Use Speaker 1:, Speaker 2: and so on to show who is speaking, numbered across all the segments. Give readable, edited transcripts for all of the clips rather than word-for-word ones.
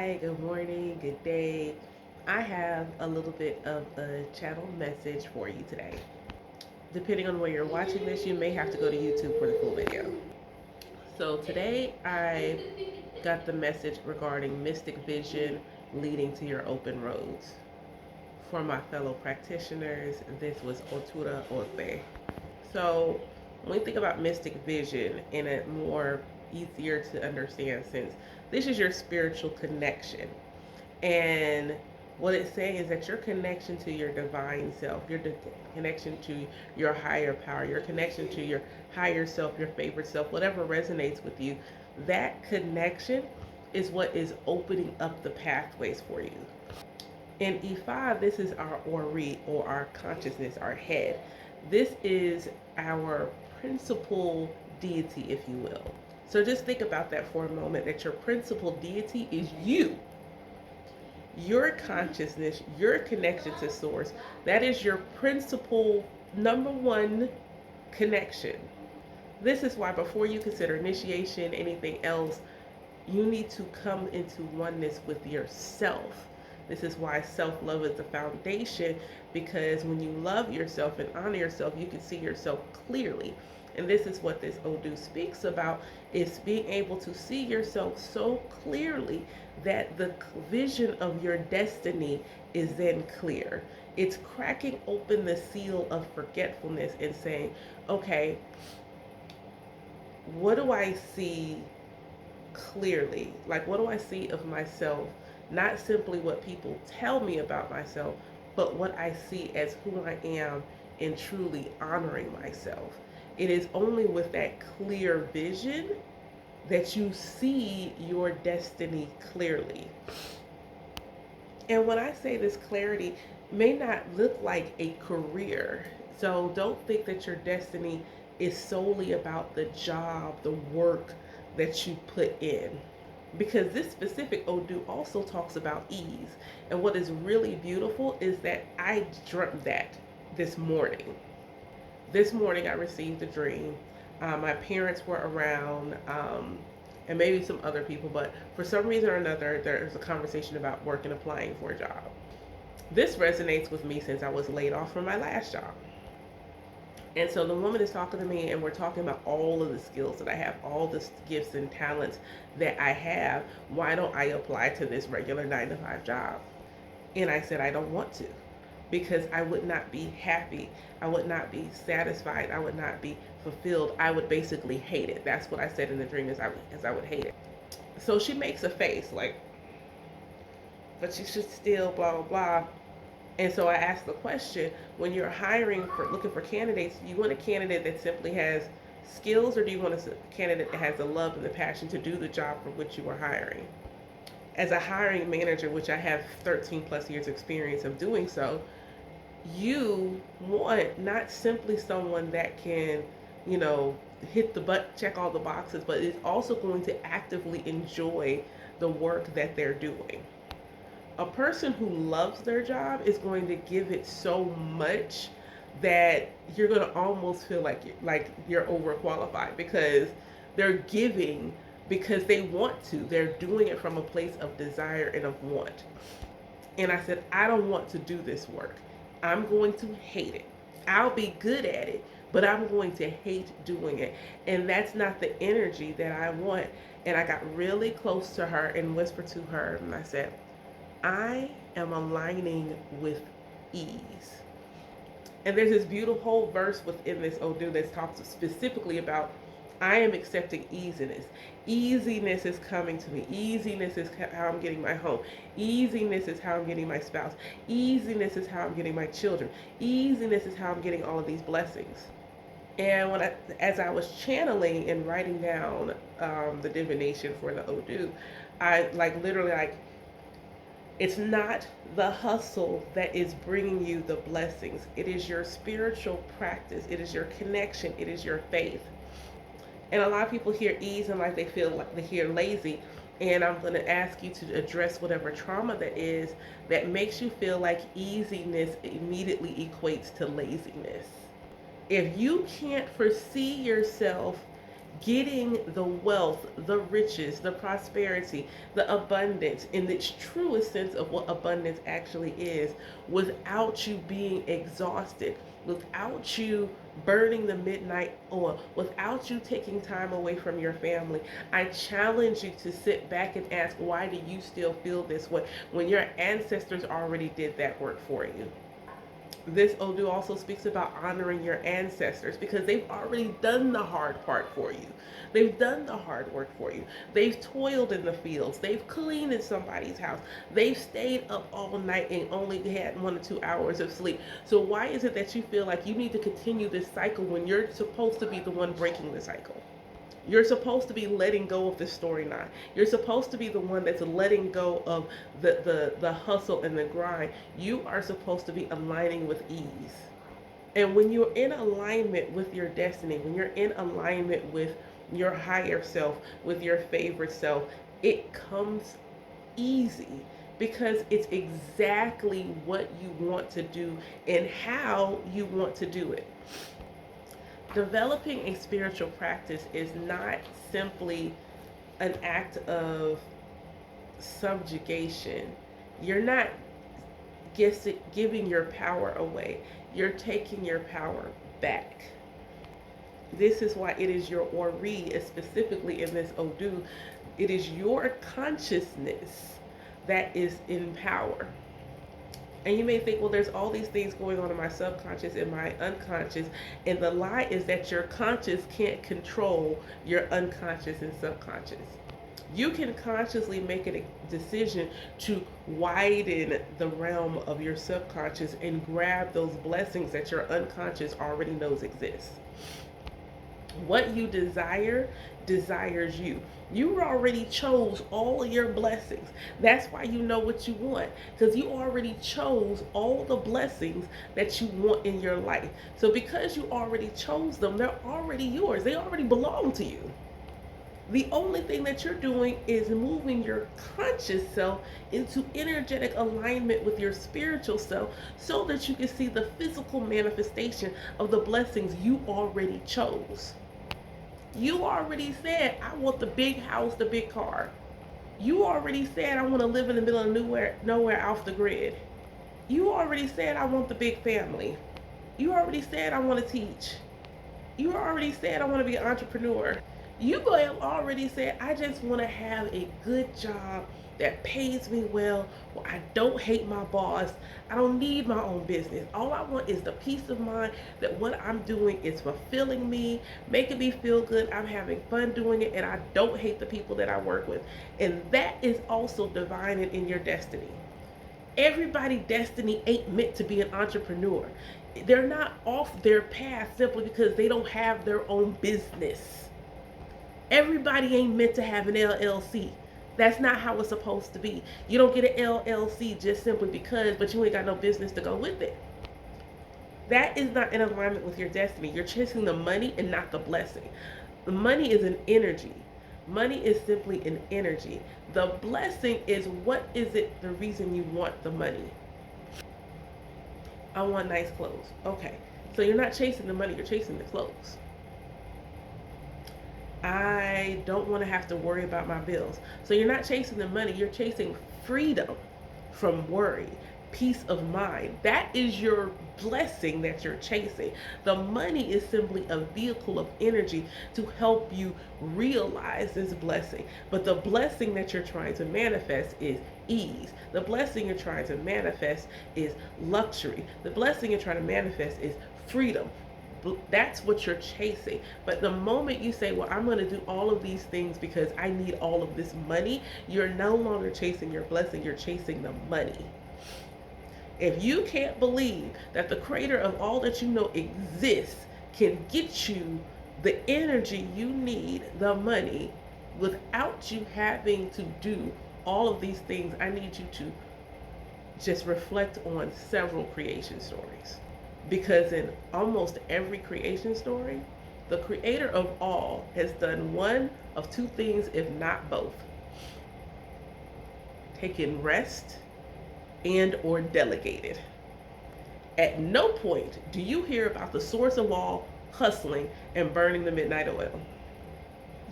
Speaker 1: Hi, good morning, good day. I have a little bit of a channel message for you today. Depending on where you're watching this, you may have to go to YouTube for the full video. So today I got the message regarding mystic vision leading to your open roads. For my fellow practitioners, this was Otura Ote. So when we think about mystic vision in a more easier to understand sense, this is your spiritual connection. And what it's saying is that your connection to your divine self, connection to your higher power, your connection to your higher self, your favorite self, whatever resonates with you, that connection is what is opening up the pathways for you. In Ifa, this is our Ori, or our consciousness, our head. This is our principal deity, if you will. So just think about that for a moment, that your principal deity is you. Your consciousness, your connection to source, that is your principal number one connection. This is why before you consider initiation, anything else, you need to come into oneness with yourself. This is why self-love is the foundation, because when you love yourself and honor yourself, you can see yourself clearly. And this is what this Odu speaks about, is being able to see yourself so clearly that the vision of your destiny is then clear. It's cracking open the seal of forgetfulness and saying, okay, what do I see clearly? Like, what do I see of myself? Not simply what people tell me about myself, but what I see as who I am and truly honoring myself. It is only with that clear vision that you see your destiny clearly. And when I say this clarity, may not look like a career. So don't think that your destiny is solely about the job, the work that you put in. Because this specific Odu also talks about ease. And what is really beautiful is that I dreamt that this morning. This morning I received a dream. My parents were around, and maybe some other people, but for some reason or another, there's a conversation about work and applying for a job. This resonates with me since I was laid off from my last job. And so the woman is talking to me, and we're talking about all of the skills that I have, all the gifts and talents that I have. Why don't I apply to this regular 9 to 5 job? And I said, I don't want to, because I would not be happy. I would not be satisfied. I would not be fulfilled. I would basically hate it. That's what I said in the dream, is I would hate it. So she makes a face like, but you should still blah, blah, blah. And so I asked the question, when you're hiring for, looking for candidates, do you want a candidate that simply has skills, or do you want a candidate that has the love and the passion to do the job for which you are hiring? As a hiring manager, which I have 13 plus years experience of doing so, you want not simply someone that can, you know, hit the butt, check all the boxes, but is also going to actively enjoy the work that they're doing. A person who loves their job is going to give it so much that you're going to almost feel like you're overqualified, because they're giving because they want to. They're doing it from a place of desire and of want. And I said, I don't want to do this work. I'm going to hate it. I'll be good at it, but I'm going to hate doing it. And that's not the energy that I want. And I got really close to her and whispered to her, and I said, I am aligning with ease. And there's this beautiful verse within this Odu that talks specifically about, I am accepting easiness. Easiness is coming to me. Easiness is how I'm getting my home. Easiness is how I'm getting my spouse. Easiness is how I'm getting my children. Easiness is how I'm getting all of these blessings. And as I was channeling and writing down the divination for the Odu, I literally it's not the hustle that is bringing you the blessings. It is your spiritual practice. It is your connection. It is your faith. And a lot of people hear ease and like they feel like they hear lazy. And I'm going to ask you to address whatever trauma that is that makes you feel like easiness immediately equates to laziness. If you can't foresee yourself getting the wealth, the riches, the prosperity, the abundance in its truest sense of what abundance actually is, without you being exhausted, without you burning the midnight oil, without you taking time away from your family. I challenge you to sit back and ask, why do you still feel this way when your ancestors already did that work for you? This Odu also speaks about honoring your ancestors because they've already done the hard part for you. They've done the hard work for you. They've toiled in the fields. They've cleaned in somebody's house. They've stayed up all night and only had 1 or 2 hours of sleep. So why is it that you feel like you need to continue this cycle when you're supposed to be the one breaking the cycle? You're supposed to be letting go of the storyline. You're supposed to be the one that's letting go of the hustle and the grind. You are supposed to be aligning with ease. And when you're in alignment with your destiny, when you're in alignment with your higher self, with your favorite self, it comes easy because it's exactly what you want to do and how you want to do it. Developing a spiritual practice is not simply an act of subjugation. You're not giving your power away, you're taking your power back. This is why it is your Ori, specifically in this Odu, it is your consciousness that is in power. And you may think, well, there's all these things going on in my subconscious and my unconscious. And the lie is that your conscious can't control your unconscious and subconscious. You can consciously make a decision to widen the realm of your subconscious and grab those blessings that your unconscious already knows exist. What you desire desires you. You already chose all of your blessings. That's why you know what you want, because you already chose all the blessings that you want in your life. So because you already chose them, they're already yours. They already belong to you. The only thing that you're doing is moving your conscious self into energetic alignment with your spiritual self so that you can see the physical manifestation of the blessings you already chose. You already said, I want the big house, the big car. You already said, I want to live in the middle of nowhere off the grid. You already said, I want the big family. You already said, I want to teach. You already said, I want to be an entrepreneur. You have already said, I just want to have a good job that pays me well, where I don't hate my boss. I don't need my own business. All I want is the peace of mind that what I'm doing is fulfilling me, making me feel good. I'm having fun doing it, and I don't hate the people that I work with. And that is also divine and in your destiny. Everybody's destiny ain't meant to be an entrepreneur. They're not off their path simply because they don't have their own business. Everybody ain't meant to have an LLC. That's not how it's supposed to be. You don't get an LLC just simply because, but you ain't got no business to go with it. That is not in alignment with your destiny. You're chasing the money and not the blessing. The money is an energy. Money is simply an energy. The blessing is, what is it the reason you want the money? I want nice clothes. Okay. So you're not chasing the money, you're chasing the clothes. I don't want to have to worry about my bills. So you're not chasing the money, you're chasing freedom from worry, peace of mind. That is your blessing that you're chasing. The money is simply a vehicle of energy to help you realize this blessing. But the blessing that you're trying to manifest is ease. The blessing you're trying to manifest is luxury. The blessing you're trying to manifest is freedom. That's what you're chasing. But the moment you say, well, I'm going to do all of these things because I need all of this money, you're no longer chasing your blessing, you're chasing the money. If you can't believe that the creator of all that you know exists can get you the energy you need, the money, without you having to do all of these things, I need you to just reflect on several creation stories. Because in almost every creation story, the creator of all has done one of two things, if not both: taken rest and or delegated. At no point do you hear about the source of all hustling and burning the midnight oil.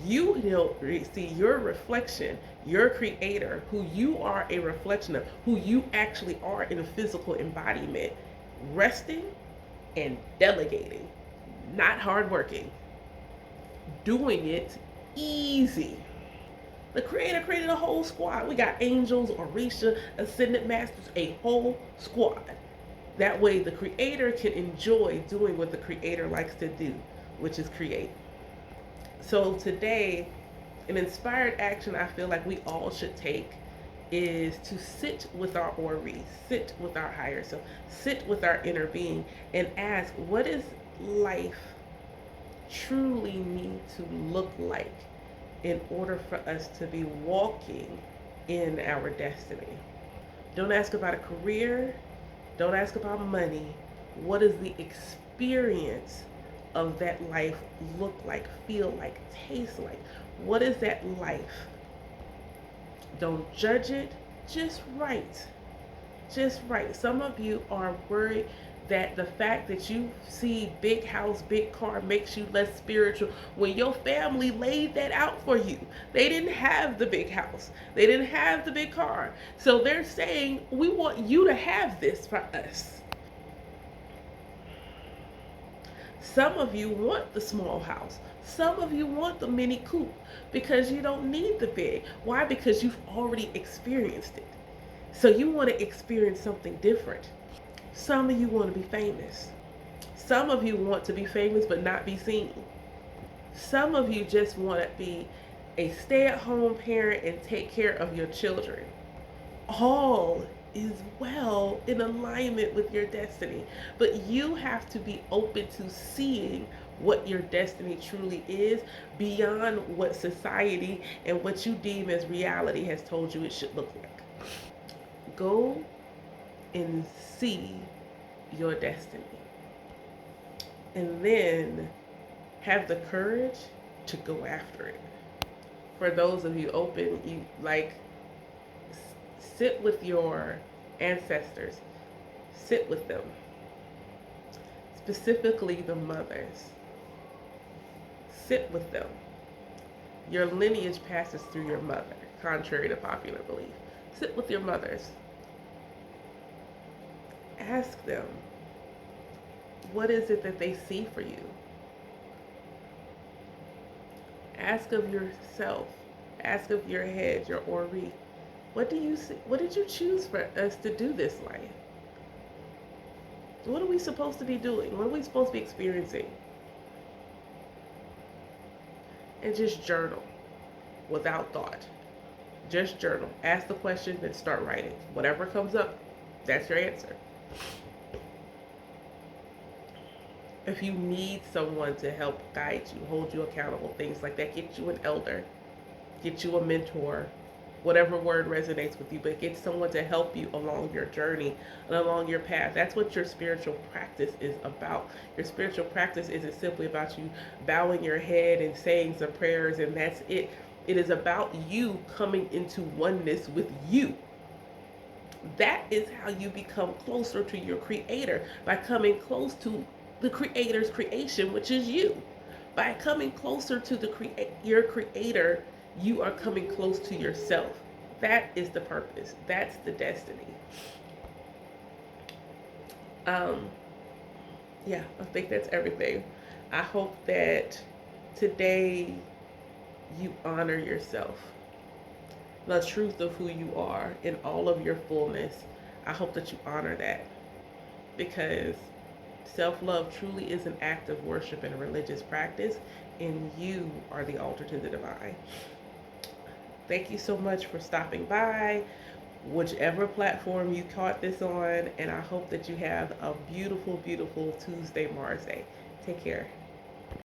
Speaker 1: You don't see your reflection, your creator, who you are a reflection of, who you actually are in a physical embodiment, resting and delegating, not hardworking, doing it easy. The creator created a whole squad. We got angels, Orisha, ascended masters, a whole squad. That way the creator can enjoy doing what the creator likes to do, which is create. So today, an inspired action I feel like we all should take is to sit with our Ori, sit with our higher self, sit with our inner being, and ask, what does life truly need to look like in order for us to be walking in our destiny? Don't ask about a career, don't ask about money. What does the experience of that life look like, feel like, taste like? What is that life? Don't judge it, just write. Just write. Some of you are worried that the fact that you see big house, big car makes you less spiritual when your family laid that out for you. They didn't have the big house, they didn't have the big car. So they're saying, we want you to have this for us. Some of you want the small house. Some of you want the mini coupe because you don't need the big. Why? Because you've already experienced it. So you want to experience something different. Some of you want to be famous. Some of you want to be famous but not be seen. Some of you just want to be a stay-at-home parent and take care of your children. All is well in alignment with your destiny. But you have to be open to seeing what your destiny truly is beyond what society and what you deem as reality has told you it should look like. Go and see your destiny. And then have the courage to go after it. For those of you open, you like sit with your ancestors. Sit with them. Specifically the mothers. Sit with them. Your lineage passes through your mother, contrary to popular belief. Sit with your mothers. Ask them, what is it that they see for you? Ask of yourself. Ask of your head, your Ori. What do you see? What did you choose for us to do this life? What are we supposed to be doing? What are we supposed to be experiencing? And just journal without thought. Just journal. Ask the question, then start writing. Whatever comes up, that's your answer. If you need someone to help guide you, hold you accountable, things like that, get you an elder, get you a mentor, whatever word resonates with you, but get someone to help you along your journey and along your path. That's what your spiritual practice is about. Your spiritual practice isn't simply about you bowing your head and saying some prayers and that's it. It is about you coming into oneness with you. That is how you become closer to your creator, by coming close to the creator's creation, which is you. By coming closer to your creator, you are coming close to yourself. That is the purpose. That's the destiny. Yeah, I think that's everything. I hope that today you honor yourself, the truth of who you are in all of your fullness. I hope that you honor that, because self-love truly is an act of worship and a religious practice, and you are the altar to the divine. Thank you so much for stopping by, whichever platform you caught this on, and I hope that you have a beautiful, beautiful Tuesday, Mars Day. Take care.